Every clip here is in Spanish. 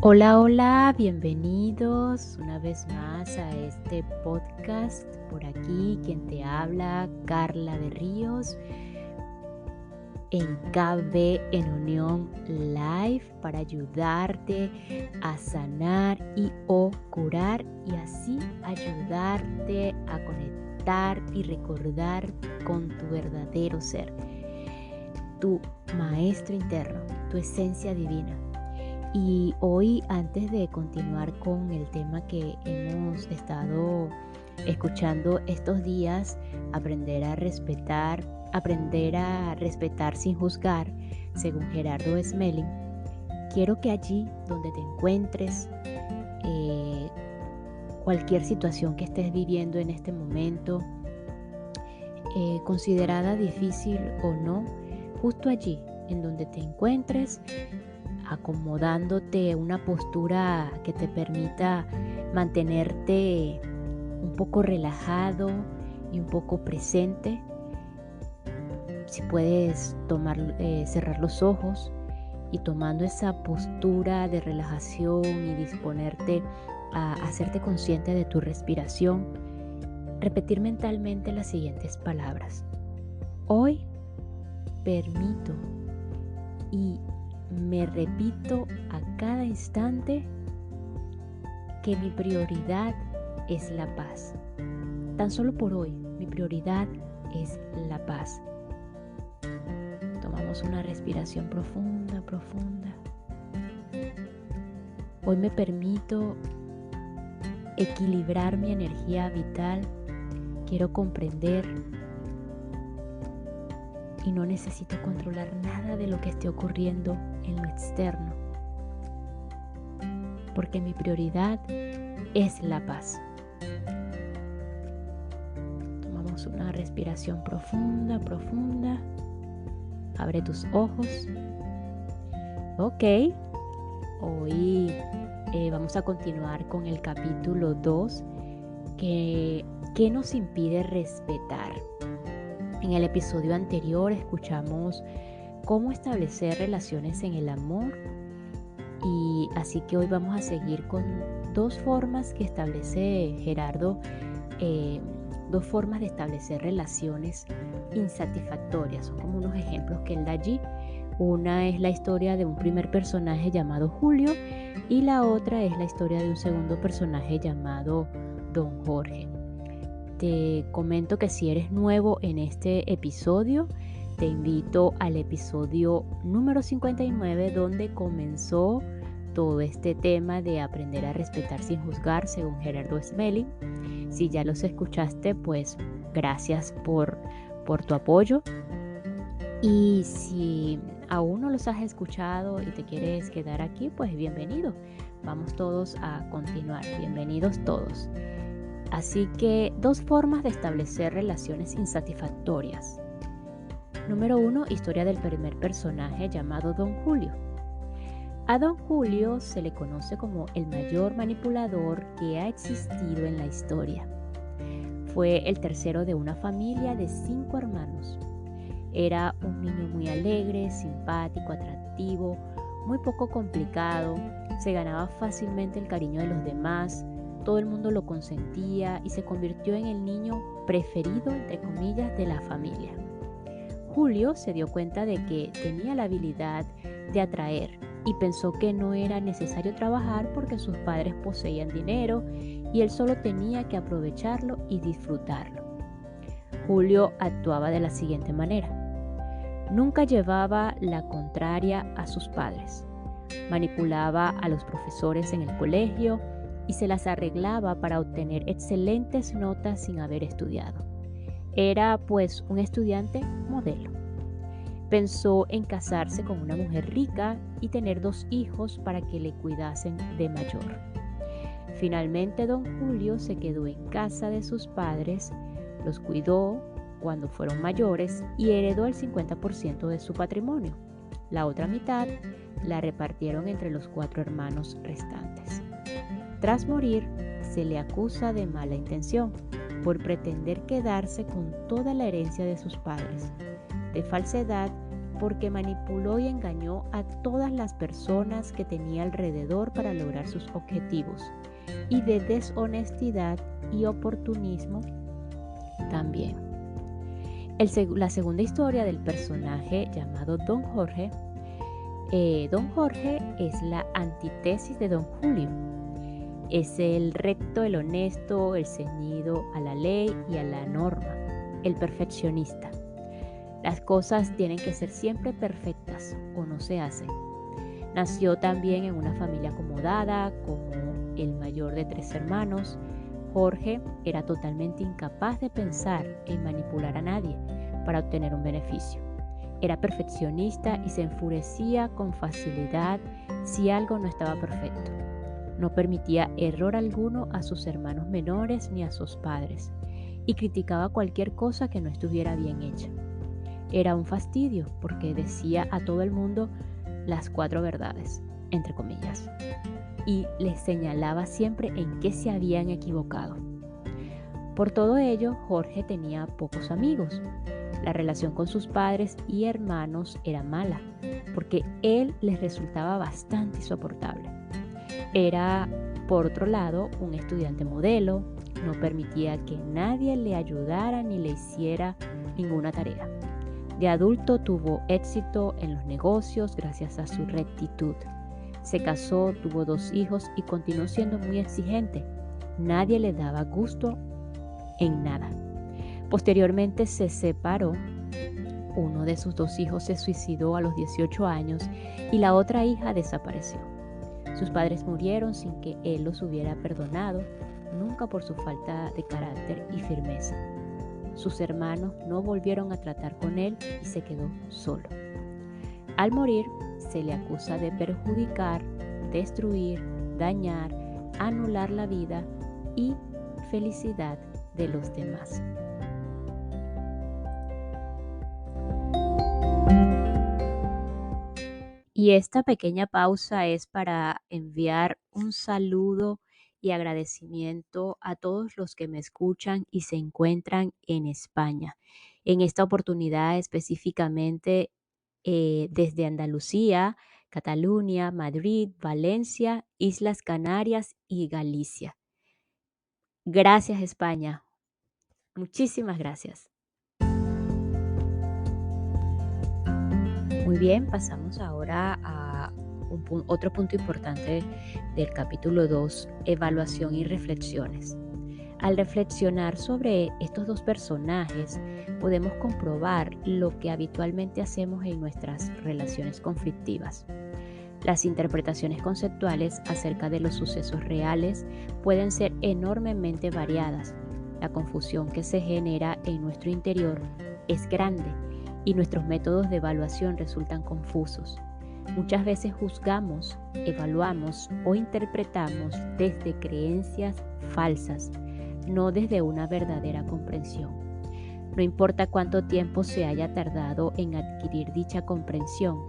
Hola, hola, bienvenidos una vez más a este podcast. Por aquí, quien te habla, Carla de Ríos, en KB en Unión Live para ayudarte a sanar y o curar y así ayudarte a conectar y recordar con tu verdadero ser, tu maestro interno, tu esencia divina. Y hoy, antes de continuar con el tema que hemos estado escuchando estos días, aprender a respetar sin juzgar, según Gerardo Smelling, quiero que allí donde te encuentres, eh, cualquier situación que estés viviendo en este momento, considerada difícil o no, justo allí en donde te encuentres, acomodándote una postura que te permita mantenerte un poco relajado y un poco presente. Si puedes cerrar los ojos y tomando esa postura de relajación y disponerte a hacerte consciente de tu respiración, repetir mentalmente las siguientes palabras. Hoy permito y me repito a cada instante que mi prioridad es la paz. Tan solo por hoy, mi prioridad es la paz. Tomamos una respiración profunda, profunda. Hoy me permito equilibrar mi energía vital. Quiero comprender y no necesito controlar nada de lo que esté ocurriendo en lo externo, porque mi prioridad es la paz. Tomamos una respiración profunda, profunda. Abre tus ojos. Ok, hoy vamos a continuar con el capítulo 2, ¿qué nos impide respetar? En el episodio anterior escuchamos cómo establecer relaciones en el amor y así que hoy vamos a seguir con dos formas que establece Gerardo, dos formas de establecer relaciones insatisfactorias. Son como unos ejemplos que él da allí. Una es la historia de un primer personaje llamado Julio y la otra es la historia de un segundo personaje llamado Don Jorge. Te comento que si eres nuevo en este episodio, te invito al episodio número 59, donde comenzó todo este tema de aprender a respetar sin juzgar, según Gerardo Smelling. Si ya los escuchaste, pues gracias por tu apoyo. Y si aún no los has escuchado y te quieres quedar aquí, pues bienvenido. Vamos todos a continuar. Bienvenidos todos. Así que dos formas de establecer relaciones insatisfactorias. Número 1, historia del primer personaje llamado Don Julio. A Don Julio se le conoce como el mayor manipulador que ha existido en la historia. Fue el tercero de una familia de 5 hermanos. Era un niño muy alegre, simpático, atractivo, muy poco complicado, se ganaba fácilmente el cariño de los demás. Todo el mundo lo consentía y se convirtió en el niño preferido, entre comillas, de la familia. Julio se dio cuenta de que tenía la habilidad de atraer y pensó que no era necesario trabajar porque sus padres poseían dinero y él solo tenía que aprovecharlo y disfrutarlo. Julio actuaba de la siguiente manera. Nunca llevaba la contraria a sus padres. Manipulaba a los profesores en el colegio y se las arreglaba para obtener excelentes notas sin haber estudiado. Era pues un estudiante modelo. Pensó en casarse con una mujer rica y tener 2 hijos para que le cuidasen de mayor. Finalmente don Julio se quedó en casa de sus padres, los cuidó cuando fueron mayores y heredó el 50% de su patrimonio. La otra mitad la repartieron entre los 4 hermanos restantes. Tras morir, se le acusa de mala intención por pretender quedarse con toda la herencia de sus padres, de falsedad porque manipuló y engañó a todas las personas que tenía alrededor para lograr sus objetivos, y de deshonestidad y oportunismo también. La segunda historia del personaje llamado Don Jorge. Don Jorge es la antítesis de Don Julio. Es el recto, el honesto, el ceñido a la ley y a la norma, el perfeccionista. Las cosas tienen que ser siempre perfectas o no se hacen. Nació también en una familia acomodada, como el mayor de 3 hermanos. Jorge era totalmente incapaz de pensar en manipular a nadie para obtener un beneficio. Era perfeccionista y se enfurecía con facilidad si algo no estaba perfecto. No permitía error alguno a sus hermanos menores ni a sus padres, y criticaba cualquier cosa que no estuviera bien hecha. Era un fastidio porque decía a todo el mundo las 4 verdades, entre comillas, y les señalaba siempre en qué se habían equivocado. Por todo ello, Jorge tenía pocos amigos. La relación con sus padres y hermanos era mala, porque él les resultaba bastante insoportable. Era, por otro lado, un estudiante modelo, no permitía que nadie le ayudara ni le hiciera ninguna tarea. De adulto tuvo éxito en los negocios gracias a su rectitud. Se casó, tuvo 2 hijos y continuó siendo muy exigente. Nadie le daba gusto en nada. Posteriormente se separó. Uno de sus 2 hijos se suicidó a los 18 años y la otra hija desapareció. Sus padres murieron sin que él los hubiera perdonado, nunca por su falta de carácter y firmeza. Sus hermanos no volvieron a tratar con él y se quedó solo. Al morir, se le acusa de perjudicar, destruir, dañar, anular la vida y felicidad de los demás. Y esta pequeña pausa es para enviar un saludo y agradecimiento a todos los que me escuchan y se encuentran en España. En esta oportunidad específicamente desde Andalucía, Cataluña, Madrid, Valencia, Islas Canarias y Galicia. Gracias, España. Muchísimas gracias. Muy bien, pasamos ahora a otro punto importante del capítulo 2, evaluación y reflexiones. Al reflexionar sobre estos 2 personajes, podemos comprobar lo que habitualmente hacemos en nuestras relaciones conflictivas. Las interpretaciones conceptuales acerca de los sucesos reales pueden ser enormemente variadas. La confusión que se genera en nuestro interior es grande y nuestros métodos de evaluación resultan confusos. Muchas veces juzgamos, evaluamos o interpretamos desde creencias falsas, no desde una verdadera comprensión. No importa cuánto tiempo se haya tardado en adquirir dicha comprensión,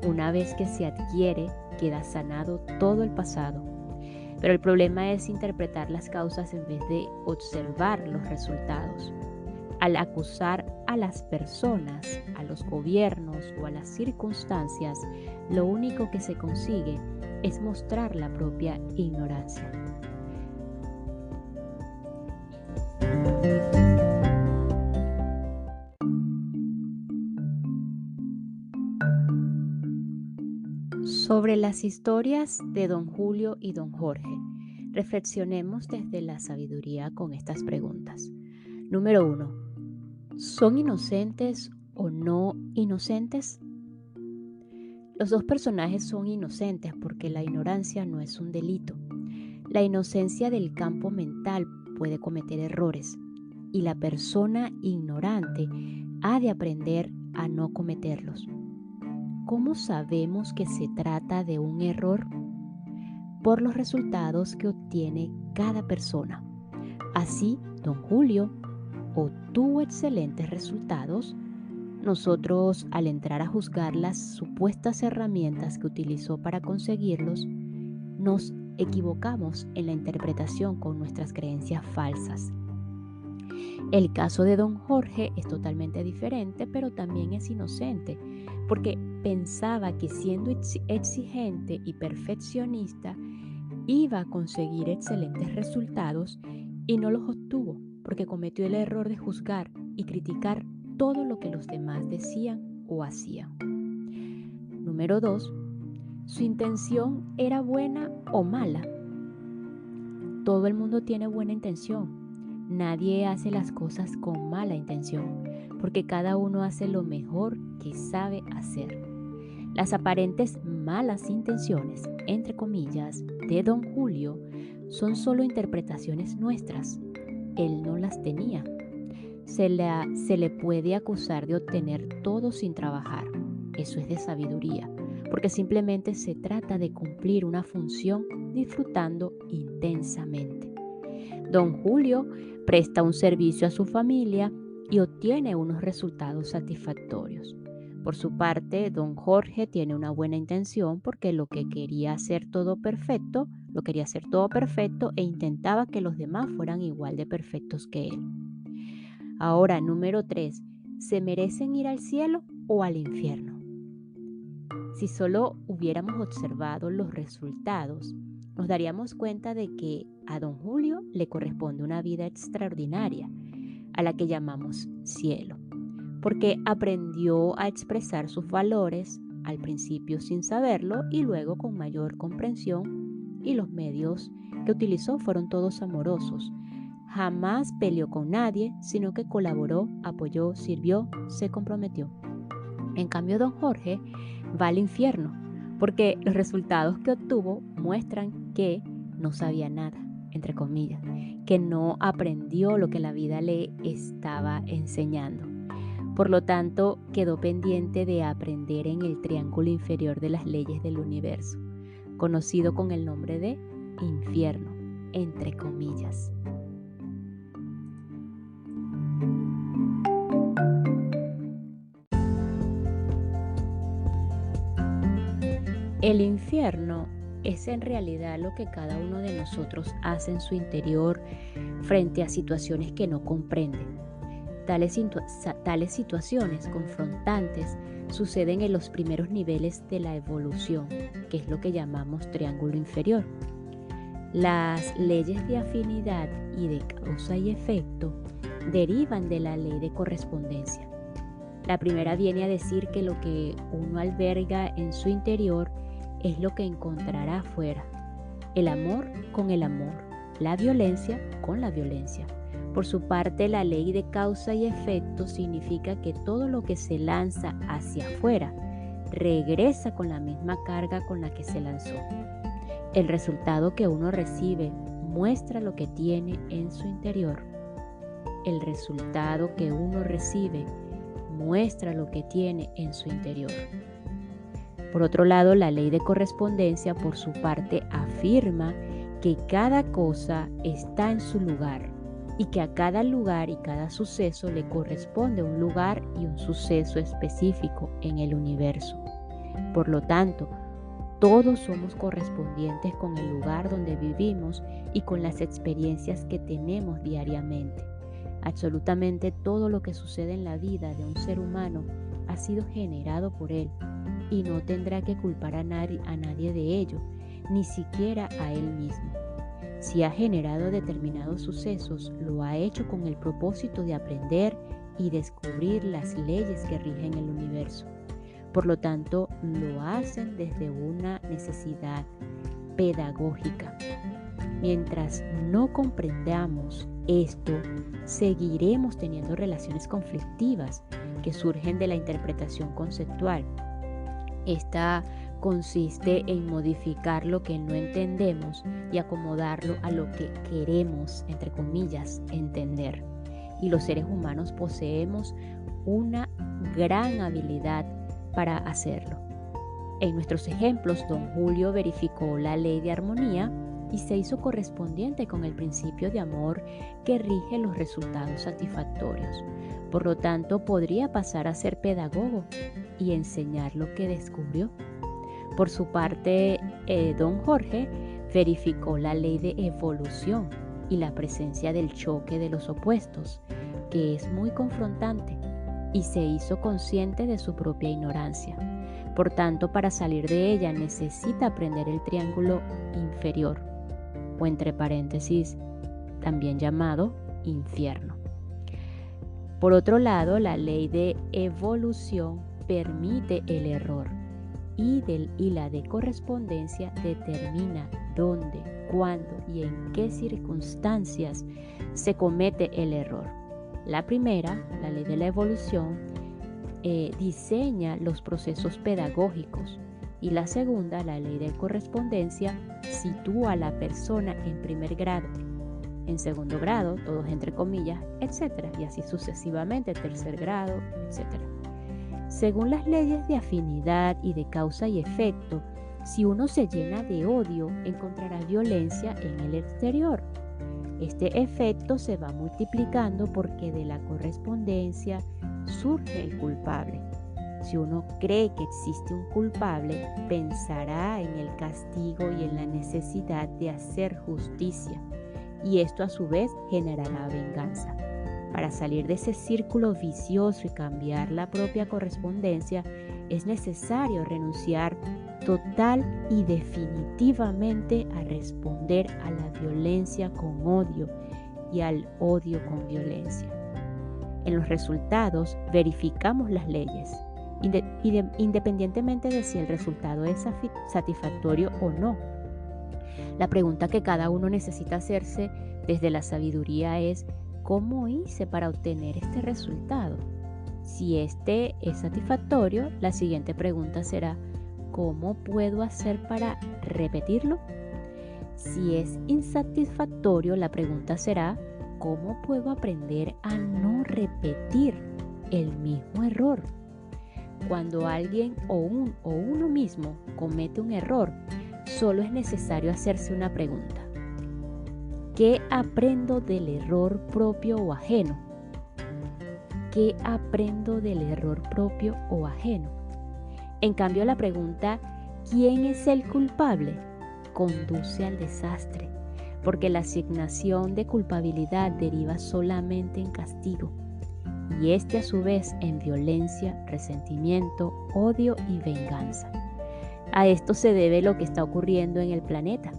una vez que se adquiere, queda sanado todo el pasado. Pero el problema es interpretar las causas en vez de observar los resultados. Al acusar a las personas, a los gobiernos o a las circunstancias, lo único que se consigue es mostrar la propia ignorancia. Sobre las historias de Don Julio y Don Jorge, reflexionemos desde la sabiduría con estas preguntas. Número 1. ¿Son inocentes o no inocentes? Los 2 personajes son inocentes porque la ignorancia no es un delito. La inocencia del campo mental puede cometer errores y la persona ignorante ha de aprender a no cometerlos. ¿Cómo sabemos que se trata de un error? Por los resultados que obtiene cada persona. Así, Don Julio obtuvo excelentes resultados. Nosotros, al entrar a juzgar las supuestas herramientas que utilizó para conseguirlos, nos equivocamos en la interpretación con nuestras creencias falsas. El caso de Don Jorge es totalmente diferente, pero también es inocente, porque pensaba que siendo exigente y perfeccionista iba a conseguir excelentes resultados y no los obtuvo porque cometió el error de juzgar y criticar todo lo que los demás decían o hacían. Número 2. ¿Su intención era buena o mala? Todo el mundo tiene buena intención. Nadie hace las cosas con mala intención, porque cada uno hace lo mejor que sabe hacer. Las aparentes malas intenciones, entre comillas, de Don Julio son solo interpretaciones nuestras. Él no las tenía. Se le puede acusar de obtener todo sin trabajar. Eso es de sabiduría, porque simplemente se trata de cumplir una función disfrutando intensamente. Don Julio presta un servicio a su familia y obtiene unos resultados satisfactorios. Por su parte, don Jorge tiene una buena intención porque lo quería hacer todo perfecto e intentaba que los demás fueran igual de perfectos que él. Ahora, número 3. ¿Se merecen ir al cielo o al infierno? Si solo hubiéramos observado los resultados, nos daríamos cuenta de que a don Julio le corresponde una vida extraordinaria, a la que llamamos cielo, porque aprendió a expresar sus valores, al principio sin saberlo y luego con mayor comprensión, y los medios que utilizó fueron todos amorosos. Jamás peleó con nadie, sino que colaboró, apoyó, sirvió, se comprometió. En cambio, don Jorge va al infierno, porque los resultados que obtuvo muestran que no sabía nada, entre comillas, que no aprendió lo que la vida le estaba enseñando. Por lo tanto, quedó pendiente de aprender en el triángulo inferior de las leyes del universo, conocido con el nombre de infierno, entre comillas. El infierno es en realidad lo que cada uno de nosotros hace en su interior frente a situaciones que no comprenden. Tales situaciones confrontantes suceden en los primeros niveles de la evolución, que es lo que llamamos triángulo inferior. Las leyes de afinidad y de causa y efecto derivan de la ley de correspondencia. La primera viene a decir que lo que uno alberga en su interior es lo que encontrará afuera. El amor con el amor, la violencia con la violencia. Por su parte, la ley de causa y efecto significa que todo lo que se lanza hacia afuera regresa con la misma carga con la que se lanzó. El resultado que uno recibe muestra lo que tiene en su interior. El resultado que uno recibe muestra lo que tiene en su interior. Por otro lado, la ley de correspondencia, por su parte, afirma que cada cosa está en su lugar y que a cada lugar y cada suceso le corresponde un lugar y un suceso específico en el universo. Por lo tanto, todos somos correspondientes con el lugar donde vivimos y con las experiencias que tenemos diariamente. Absolutamente todo lo que sucede en la vida de un ser humano ha sido generado por él y no tendrá que culpar a nadie de ello, ni siquiera a él mismo. Si ha generado determinados sucesos, lo ha hecho con el propósito de aprender y descubrir las leyes que rigen el universo. Por lo tanto, lo hacen desde una necesidad pedagógica. Mientras no comprendamos esto, seguiremos teniendo relaciones conflictivas que surgen de la interpretación conceptual. Esta consiste en modificar lo que no entendemos y acomodarlo a lo que queremos, entre comillas, entender. Y los seres humanos poseemos una gran habilidad para hacerlo. En nuestros ejemplos, don Julio verificó la ley de armonía y se hizo correspondiente con el principio de amor que rige los resultados satisfactorios. Por lo tanto, podría pasar a ser pedagogo y enseñar lo que descubrió. Por su parte, don Jorge verificó la ley de evolución y la presencia del choque de los opuestos, que es muy confrontante. y se hizo consciente de su propia ignorancia. Por tanto, para salir de ella necesita aprender el triángulo inferior, o entre paréntesis, también llamado infierno. Por otro lado, la ley de evolución permite el error y la de correspondencia determina dónde, cuándo y en qué circunstancias se comete el error. La primera, la ley de la evolución, diseña los procesos pedagógicos, y la segunda, la ley de correspondencia, sitúa a la persona en primer grado, en segundo grado, todos entre comillas, etc. Y así sucesivamente, tercer grado, etc. Según las leyes de afinidad y de causa y efecto, si uno se llena de odio, encontrará violencia en el exterior. Este efecto se va multiplicando porque de la correspondencia surge el culpable. Si uno cree que existe un culpable, pensará en el castigo y en la necesidad de hacer justicia, y esto a su vez generará venganza. Para salir de ese círculo vicioso y cambiar la propia correspondencia, es necesario renunciar total y definitivamente a responder a la violencia con odio y al odio con violencia. En los resultados verificamos las leyes, independientemente de si el resultado es satisfactorio o no. La pregunta que cada uno necesita hacerse desde la sabiduría es: ¿cómo hice para obtener este resultado? Si este es satisfactorio, la siguiente pregunta será: ¿cómo puedo hacer para repetirlo? Si es insatisfactorio, la pregunta será: ¿cómo puedo aprender a no repetir el mismo error? Cuando alguien o uno mismo comete un error, solo es necesario hacerse una pregunta: ¿qué aprendo del error propio o ajeno? ¿Qué aprendo del error propio o ajeno? En cambio, la pregunta ¿quién es el culpable? Conduce al desastre, porque la asignación de culpabilidad deriva solamente en castigo, y este a su vez en violencia, resentimiento, odio y venganza. A esto se debe lo que está ocurriendo en el planeta.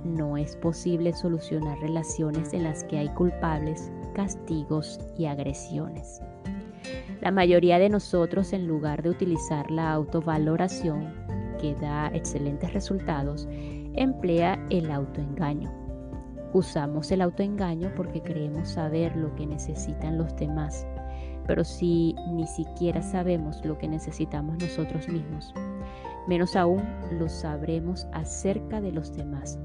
No es posible solucionar relaciones en las que hay culpables, castigos y agresiones. La mayoría de nosotros, en lugar de utilizar la autovaloración, que da excelentes resultados, emplea el autoengaño. Usamos el autoengaño porque creemos saber lo que necesitan los demás, pero si ni siquiera sabemos lo que necesitamos nosotros mismos, menos aún lo sabremos acerca de los demás.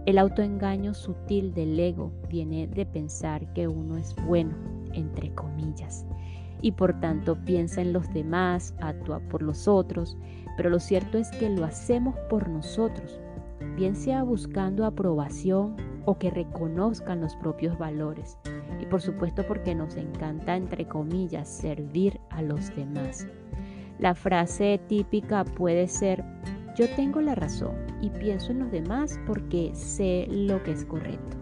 El autoengaño sutil del ego viene de pensar que uno es bueno, entre comillas, y por tanto piensa en los demás, actúa por los otros, pero lo cierto es que lo hacemos por nosotros, bien sea buscando aprobación o que reconozcan los propios valores, y por supuesto porque nos encanta, entre comillas, servir a los demás. La frase típica puede ser: yo tengo la razón y pienso en los demás porque sé lo que es correcto.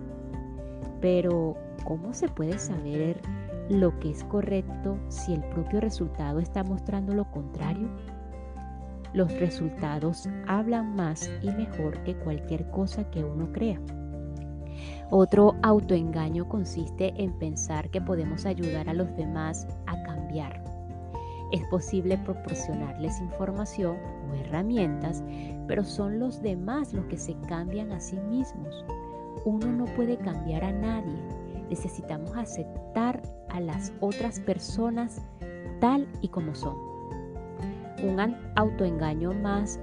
Pero, ¿cómo se puede saber lo que es correcto si el propio resultado está mostrando lo contrario? Los resultados hablan más y mejor que cualquier cosa que uno crea. Otro autoengaño consiste en pensar que podemos ayudar a los demás a cambiar. Es posible proporcionarles información o herramientas, pero son los demás los que se cambian a sí mismos. Uno no puede cambiar a nadie. Necesitamos aceptar a las otras personas tal y como son. Un autoengaño más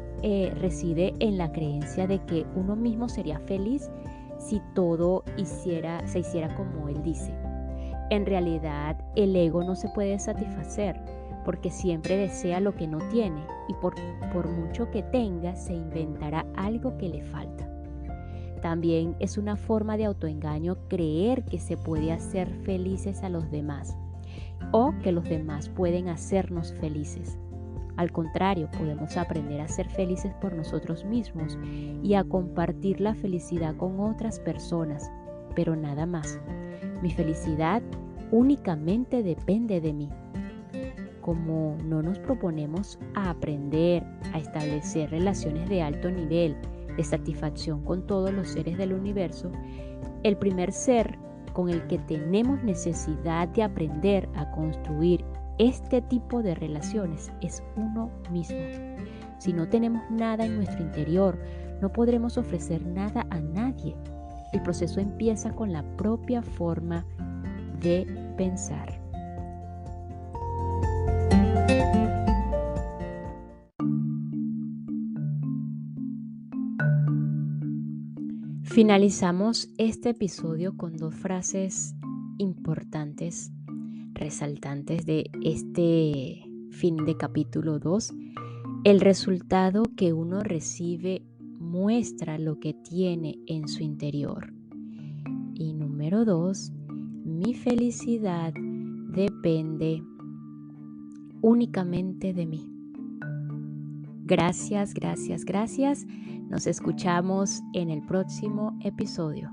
reside en la creencia de que uno mismo sería feliz si todo se hiciera como él dice. En realidad, el ego no se puede satisfacer porque siempre desea lo que no tiene, y por mucho que tenga, se inventará algo que le falta. También es una forma de autoengaño creer que se puede hacer felices a los demás o que los demás pueden hacernos felices. Al contrario, podemos aprender a ser felices por nosotros mismos y a compartir la felicidad con otras personas, pero nada más. Mi felicidad únicamente depende de mí. como no nos proponemos a aprender a establecer relaciones de alto nivel de satisfacción con todos los seres del universo, el primer ser con el que tenemos necesidad de aprender a construir este tipo de relaciones es uno mismo. Si no tenemos nada en nuestro interior, no podremos ofrecer nada a nadie. El proceso empieza con la propia forma de pensar. Finalizamos este episodio con dos frases importantes, resaltantes de este fin de capítulo 2. El resultado que uno recibe muestra lo que tiene en su interior. Y número 2, mi felicidad depende únicamente de mí. Gracias, gracias, gracias. Nos escuchamos en el próximo episodio.